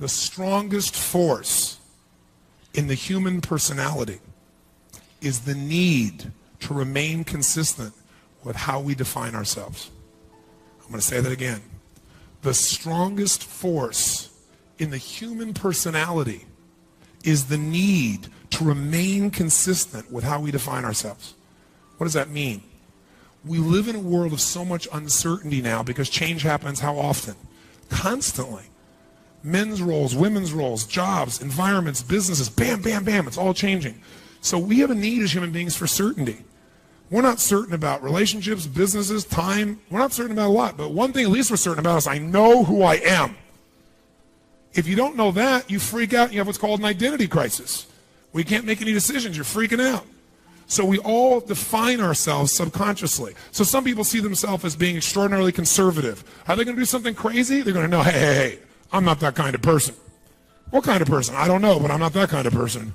the strongest force in the human personality is the need to remain consistent with how we define ourselves. I'm going to say that again. The strongest force in the human personality is the need to remain consistent with how we define ourselves. What does that mean? We live in a world of so much uncertainty now because change happens how often? Constantly. Men's roles, women's roles, jobs, environments, businesses, bam, bam, bam, it's all changing. So we have a need as human beings for certainty. We're not certain about relationships, businesses, time. We're not certain about a lot, but one thing at least we're certain about is I know who I am. If you don't know that, you freak out and you have what's called an identity crisis. We can't make any decisions, you're freaking out. So we all define ourselves subconsciously. So some people see themselves as being extraordinarily conservative. Are they going to do something crazy? They're going to know, hey, I'm not that kind of person. What kind of person? I don't know, but I'm not that kind of person.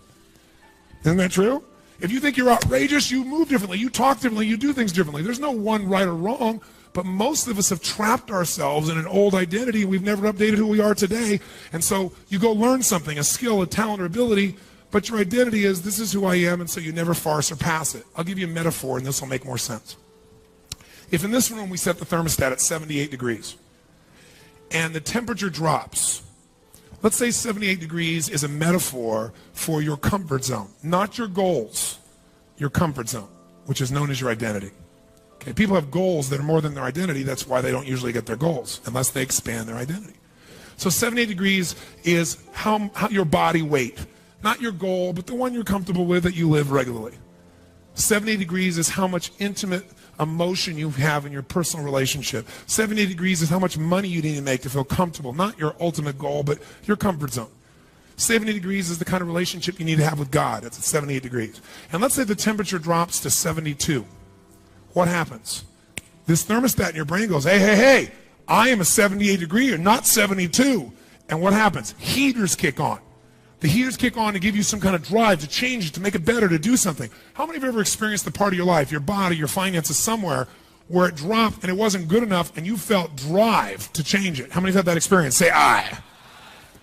Isn't that true? If you think you're outrageous, you move differently, you talk differently, you do things differently. There's no one right or wrong, but most of us have trapped ourselves in an old identity. We've never updated who we are today. And so you go learn something, a skill, a talent, or ability, but your identity is, this is who I am, and so you never far surpass it. I'll give you a metaphor, and this will make more sense. If in this room we set the thermostat at 78 degrees, and the temperature drops, let's say 78 degrees is a metaphor for your comfort zone, not your goals, your comfort zone, which is known as your identity. Okay, people have goals that are more than their identity. That's why they don't usually get their goals, unless they expand their identity. So 78 degrees is how your body weight, not your goal, but the one you're comfortable with that you live regularly. 70 degrees is how much intimate emotion you have in your personal relationship. 70 degrees is how much money you need to make to feel comfortable, not your ultimate goal, but your comfort zone. 70 degrees is the kind of relationship you need to have with God. It's at 78 degrees. And let's say the temperature drops to 72. What happens? This thermostat in your brain goes, hey, I am a 78 degree or not 72. And what happens? Heaters kick on. The heaters kick on to give you some kind of drive to change it, to make it better, to do something. How many of you ever experienced the part of your life, your body, your finances, somewhere where it dropped and it wasn't good enough and you felt drive to change it? How many have had that experience? Say, I.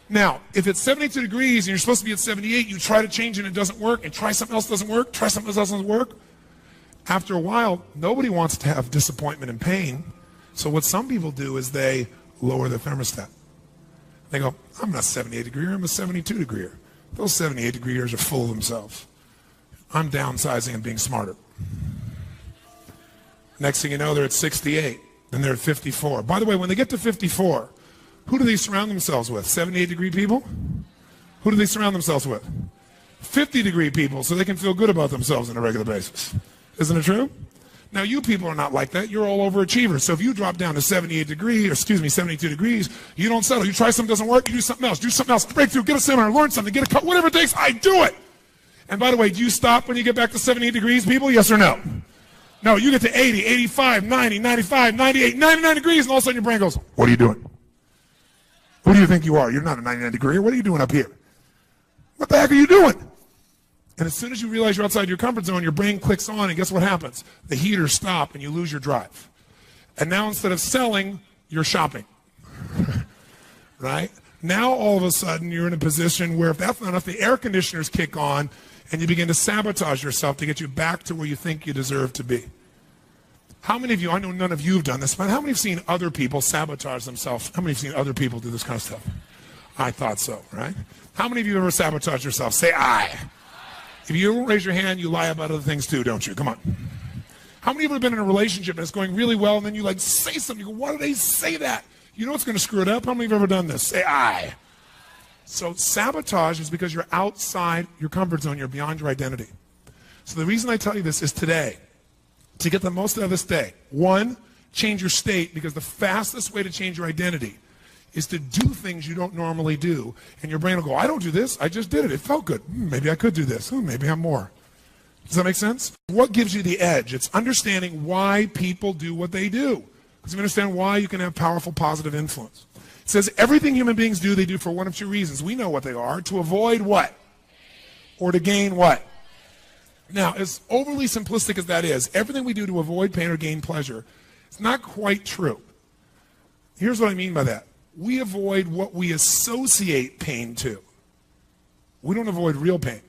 Now, if it's 72 degrees and you're supposed to be at 78, you try to change it and it doesn't work, and try something else doesn't work, try something else doesn't work. After a while, nobody wants to have disappointment and pain. So what some people do is they lower the thermostat. They go, I'm not a 78 degreer, I'm a 72 degreer. Those 78 degreers are full of themselves. I'm downsizing and being smarter. Next thing you know, they're at 68, then they're at 54. By the way, when they get to 54, who do they surround themselves with? 78 degree people? Who do they surround themselves with? 50 degree people, so they can feel good about themselves on a regular basis. Isn't it true? Now, you people are not like that. You're all overachievers. So if you drop down to 72 degrees, you don't settle. You try something, doesn't work, you do something else, break through, get a seminar, learn something, get a cut, whatever it takes, I do it. And by the way, do you stop when you get back to 78 degrees, people? Yes or no? No, you get to 80, 85, 90, 95, 98, 99 degrees, and all of a sudden your brain goes, what are you doing? Who do you think you are? You're not a 99 degree. What are you doing up here? What the heck are you doing? And as soon as you realize you're outside your comfort zone, your brain clicks on, and guess what happens? The heaters stop, and you lose your drive. And now instead of selling, you're shopping. Right? Now all of a sudden you're in a position where if that's not enough, the air conditioners kick on, and you begin to sabotage yourself to get you back to where you think you deserve to be. How many of you, I know none of you have done this, but how many have seen other people sabotage themselves? How many have seen other people do this kind of stuff? I thought so, right? How many of you ever sabotage yourself? Say I. If you don't raise your hand, you lie about other things too, don't you? Come on. How many of you have been in a relationship and it's going really well, and then you like say something, you go, why did they say that? You know what's going to screw it up? How many of you have ever done this? Say I. So sabotage is because you're outside your comfort zone, you're beyond your identity. So the reason I tell you this is today, to get the most out of this day, one, change your state, because the fastest way to change your identity is to do things you don't normally do. And your brain will go, I don't do this, I just did it, it felt good. Maybe I could do this, maybe I'm more. Does that make sense? What gives you the edge? It's understanding why people do what they do. Because if you understand why, you can have powerful positive influence. It says everything human beings do, they do for one of two reasons. We know what they are: to avoid what? Or to gain what? Now, as overly simplistic as that is, everything we do to avoid pain or gain pleasure, it's not quite true. Here's what I mean by that. We avoid what we associate pain to. We don't avoid real pain.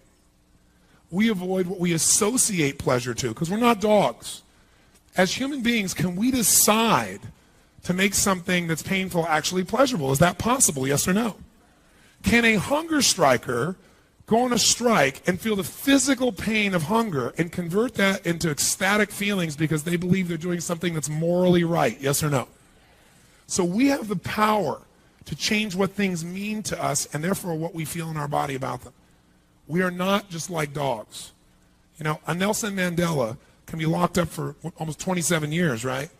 We avoid what we associate pleasure to, because we're not dogs. As human beings, can we decide to make something that's painful actually pleasurable? Is that possible, yes or no? Can a hunger striker go on a strike and feel the physical pain of hunger and convert that into ecstatic feelings because they believe they're doing something that's morally right, yes or no? So we have the power to change what things mean to us and therefore what we feel in our body about them. We are not just like dogs. You know, a Nelson Mandela can be locked up for almost 27 years, right?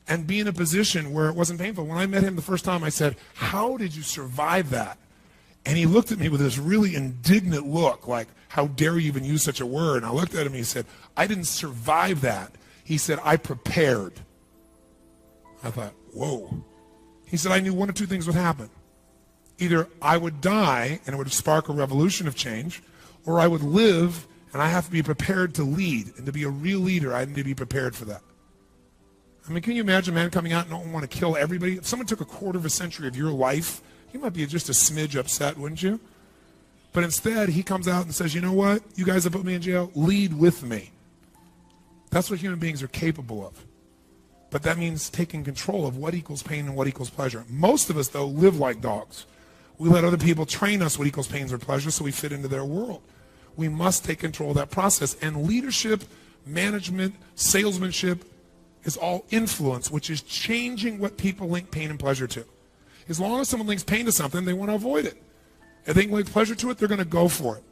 And be in a position where it wasn't painful. When I met him the first time, I said, how did you survive that? And he looked at me with this really indignant look, like, how dare you even use such a word? And I looked at him and he said, I didn't survive that. He said, I prepared. I thought, whoa. He said, I knew one of two things would happen. Either I would die and it would spark a revolution of change, or I would live and I have to be prepared to lead. And to be a real leader, I need to be prepared for that. I mean, can you imagine a man coming out and don't want to kill everybody? If someone took a quarter of a century of your life, you might be just a smidge upset, wouldn't you? But instead, he comes out and says, you know what? You guys that put me in jail, lead with me. That's what human beings are capable of. But that means taking control of what equals pain and what equals pleasure. Most of us, though, live like dogs. We let other people train us what equals pain or pleasure so we fit into their world. We must take control of that process. And leadership, management, salesmanship is all influence, which is changing what people link pain and pleasure to. As long as someone links pain to something, they want to avoid it. If they link pleasure to it, they're going to go for it.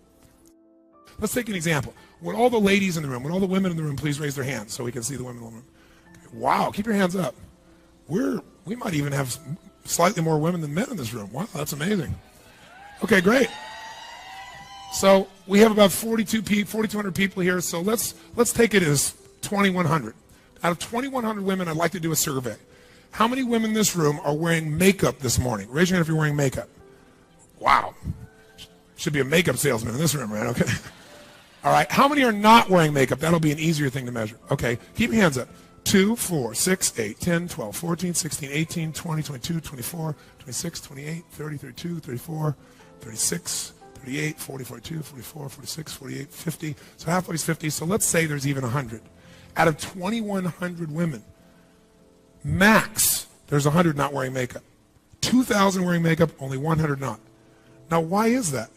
Let's take an example. Would all the ladies in the room, would all the women in the room please raise their hands so we can see the women in the room? Okay. Wow, keep your hands up. We might even have slightly more women than men in this room. Wow, that's amazing. Okay, great. So we have about 4,200 people here, so let's take it as 2,100. Out of 2,100 women, I'd like to do a survey. How many women in this room are wearing makeup this morning? Raise your hand if you're wearing makeup. Wow. Should be a makeup salesman in this room, right? Okay. All right. How many are not wearing makeup? That'll be an easier thing to measure. Okay. Keep your hands up. 2, 4, 6, 8, 10, 12, 14, 16, 18, 20, 22, 24, 26, 28, 30, 32, 34, 36, 38, 40, 42, 44, 46, 48, 50. So halfway is 50. So let's say there's even 100. Out of 2,100 women, max, there's 100 not wearing makeup. 2,000 wearing makeup, only 100 not. Now, why is that?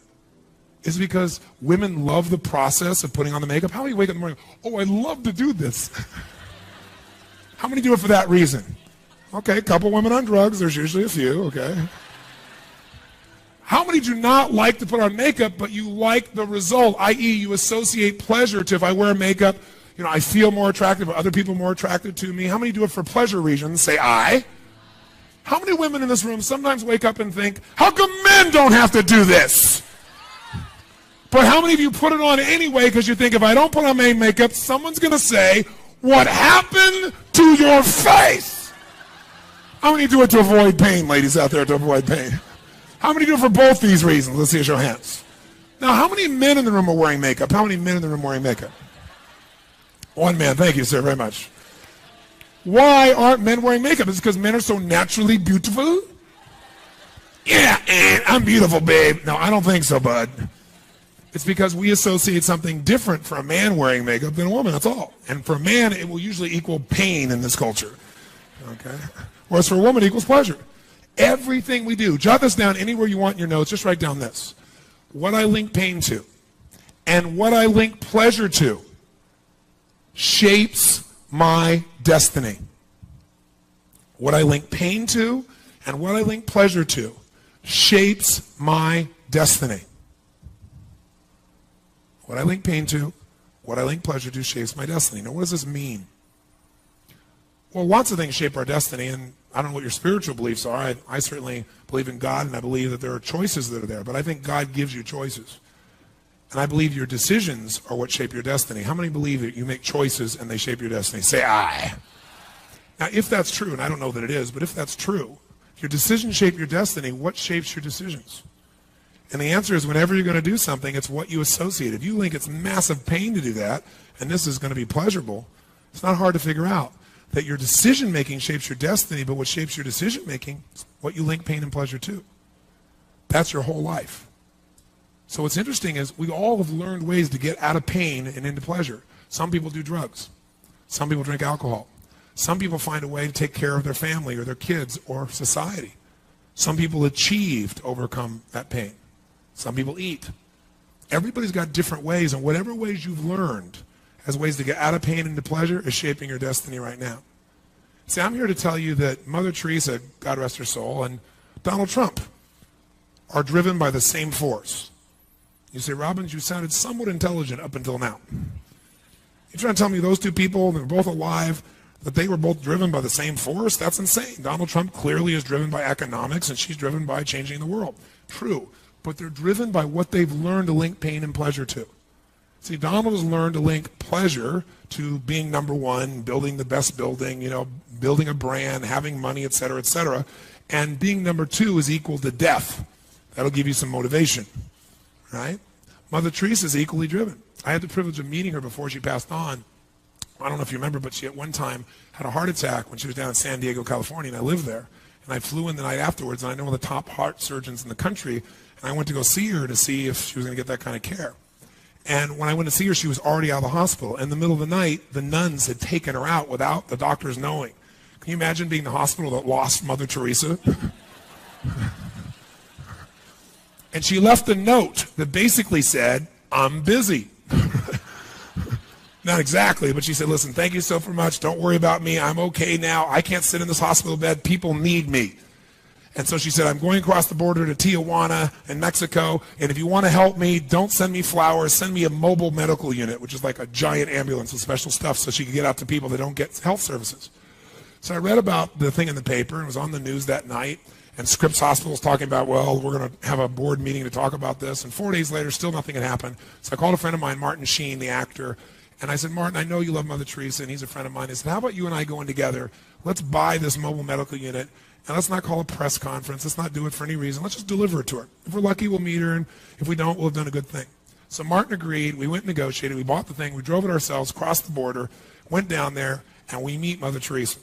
Is it because women love the process of putting on the makeup? How many wake up in the morning, oh, I love to do this? How many do it for that reason? Okay, a couple women on drugs, there's usually a few, okay. How many do not like to put on makeup, but you like the result, i.e. you associate pleasure to if I wear makeup, you know, I feel more attractive, other people more attracted to me. How many do it for pleasure reasons? Say I. How many women in this room sometimes wake up and think, how come men don't have to do this? But how many of you put it on anyway because you think if I don't put on my makeup, someone's going to say, what happened to your face? How many do it to avoid pain, ladies out there, to avoid pain? How many do it for both these reasons? Let's see, show hands. Now, how many men in the room are wearing makeup? How many men in the room are wearing makeup? One man. Thank you, sir, very much. Why aren't men wearing makeup? Is it because men are so naturally beautiful? Yeah, I'm beautiful, babe. No, I don't think so, bud. It's because we associate something different for a man wearing makeup than a woman, that's all. And for a man, it will usually equal pain in this culture. Okay? Whereas for a woman, it equals pleasure. Everything we do, jot this down anywhere you want in your notes, just write down this. What I link pain to and what I link pleasure to shapes my destiny. What I link pain to and what I link pleasure to shapes my destiny. What I link pain to, what I link pleasure to shapes my destiny. Now, what does this mean? Well, lots of things shape our destiny, and I don't know what your spiritual beliefs are. I certainly believe in God, and I believe that there are choices that are there, but I think God gives you choices. And I believe your decisions are what shape your destiny. How many believe that you make choices and they shape your destiny? Say, I. Now, if that's true, and I don't know that it is, but if that's true, if your decisions shape your destiny, what shapes your decisions? And the answer is whenever you're going to do something, it's what you associate. If you think it's massive pain to do that, and this is going to be pleasurable, it's not hard to figure out. that your decision-making shapes your destiny, but what shapes your decision-making is what you link pain and pleasure to. That's your whole life. So what's interesting is we all have learned ways to get out of pain and into pleasure. Some people do drugs. Some people drink alcohol. Some people find a way to take care of their family or their kids or society. Some people achieve to overcome that pain. Some people eat. Everybody's got different ways, and whatever ways you've learned as ways to get out of pain into pleasure is shaping your destiny right now. See, I'm here to tell you that Mother Teresa, God rest her soul, and Donald Trump are driven by the same force. You say, Robbins, you sounded somewhat intelligent up until now. You're trying to tell me those two people, they're both alive, that they were both driven by the same force? That's insane. Donald Trump clearly is driven by economics, and she's driven by changing the world. True, but they're driven by what they've learned to link pain and pleasure to. See, Donald has learned to link pleasure to being number one, building the best building, building a brand, having money, et cetera, and being number two is equal to death. That'll give you some motivation, right? Mother Teresa is equally driven. I had the privilege of meeting her before she passed on. I don't know if you remember, but she at one time had a heart attack when she was down in San Diego, California, and I lived there. And I flew in the night afterwards, and I know one of the top heart surgeons in the country, and I went to go see her to see if she was going to get that kind of care. And when I went to see her, she was already out of the hospital. In the middle of the night, the nuns had taken her out without the doctors knowing. Can you imagine being the hospital that lost Mother Teresa? And she left a note that basically said, I'm busy. Not exactly, but she said, listen, thank you so much. Don't worry about me. I'm okay now. I can't sit in this hospital bed. People need me. And so she said, I'm going across the border to Tijuana in Mexico, and if you want to help me, don't send me flowers. Send me a mobile medical unit, which is like a giant ambulance with special stuff so she can get out to people that don't get health services. So I read about the thing in the paper, and it was on the news that night, and Scripps Hospital was talking about, well, we're going to have a board meeting to talk about this, and 4 days later, still nothing had happened. So I called a friend of mine, Martin Sheen, the actor, and I said, Martin, I know you love Mother Teresa, and he's a friend of mine. I said, how about you and I going together? Let's buy this mobile medical unit, and let's not call a press conference. Let's not do it for any reason. Let's just deliver it to her. If we're lucky, we'll meet her, and if we don't, we'll have done a good thing. So Martin agreed. We went and negotiated. We bought the thing. We drove it ourselves, crossed the border, went down there, and we meet Mother Teresa.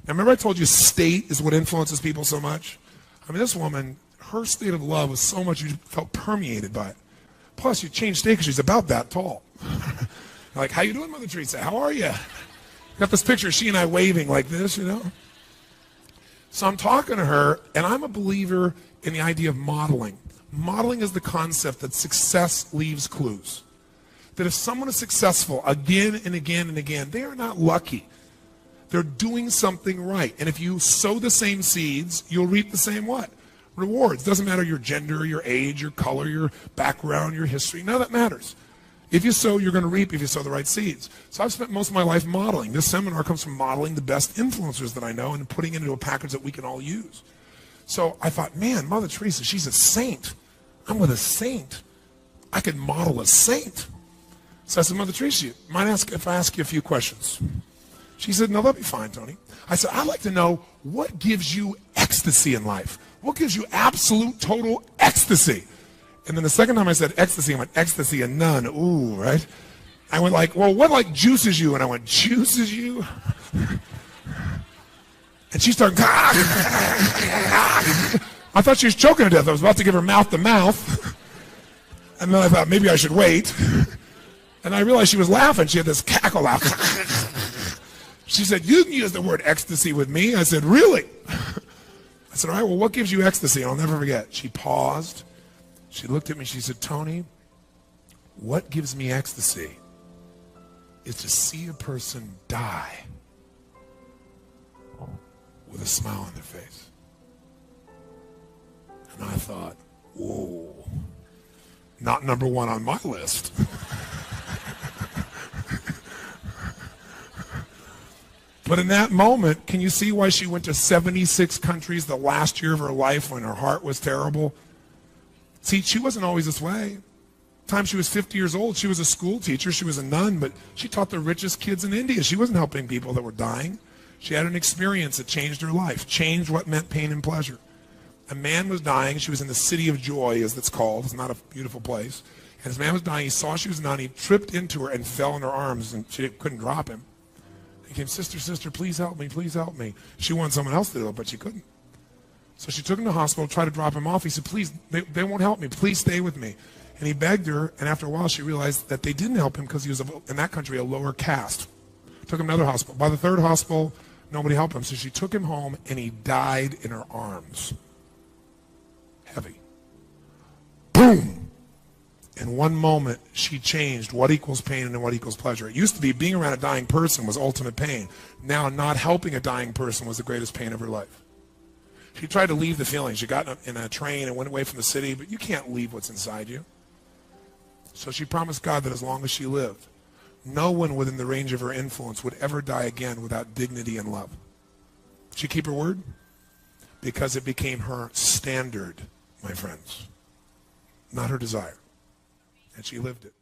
Now, remember I told you state is what influences people so much? I mean, this woman, her state of love was so much you felt permeated by it. Plus, you changed state because she's about that tall. Like, how you doing, Mother Teresa? How are you? Got this picture of she and I waving like this, So I'm talking to her, and I'm a believer in the idea of modeling. Modeling is the concept that success leaves clues. That if someone is successful again and again and again, they are not lucky. They're doing something right. And if you sow the same seeds, you'll reap the same what? Rewards. Doesn't matter your gender, your age, your color, your background, your history. None of that matters. If you sow, you're going to reap if you sow the right seeds. So I've spent most of my life modeling. This seminar comes from modeling the best influencers that I know and putting it into a package that we can all use. So I thought, man, Mother Teresa, she's a saint. I'm with a saint. I could model a saint. So I said, Mother Teresa, mind if I ask you a few questions? She said, no, that'll be fine, Tony. I said, I'd like to know what gives you ecstasy in life? What gives you absolute, total ecstasy? And then the second time I said ecstasy, I went, ecstasy and none. Ooh, right? I went like, well, what juices you? And I went, juices you? And she started, I thought she was choking to death. I was about to give her mouth to mouth. And then I thought, maybe I should wait. And I realized she was laughing. She had this cackle laugh. She said, you can use the word ecstasy with me. I said, really? I said, all right, well, what gives you ecstasy? I'll never forget. She paused. She looked at me. She said, Tony, what gives me ecstasy is to see a person die with a smile on their face. And I thought, whoa, not number one on my list. But in that moment, can you see why she went to 76 countries the last year of her life when her heart was terrible? See, she wasn't always this way. The time she was 50 years old, she was a school teacher, she was a nun, but she taught the richest kids in India. She wasn't helping people that were dying. She had an experience that changed her life, changed what meant pain and pleasure. A man was dying. She was in the city of joy, as it's called. It's not a beautiful place. And this man was dying. He saw she was dying. He tripped into her and fell in her arms, and she couldn't drop him. He came, sister, sister, please help me, please help me. She wanted someone else to do it, but she couldn't. So she took him to the hospital, tried to drop him off. He said, please, they won't help me. Please stay with me. And he begged her, and after a while she realized that they didn't help him because he was, in that country, a lower caste. Took him to another hospital. By the third hospital, nobody helped him. So she took him home, and he died in her arms. Heavy. Boom! In one moment, she changed what equals pain and what equals pleasure. It used to be being around a dying person was ultimate pain. Now, not helping a dying person was the greatest pain of her life. She tried to leave the feeling. She got in a train and went away from the city, but you can't leave what's inside you. So she promised God that as long as she lived, no one within the range of her influence would ever die again without dignity and love. She keep her word? Because it became her standard, my friends, not her desire. And she lived it.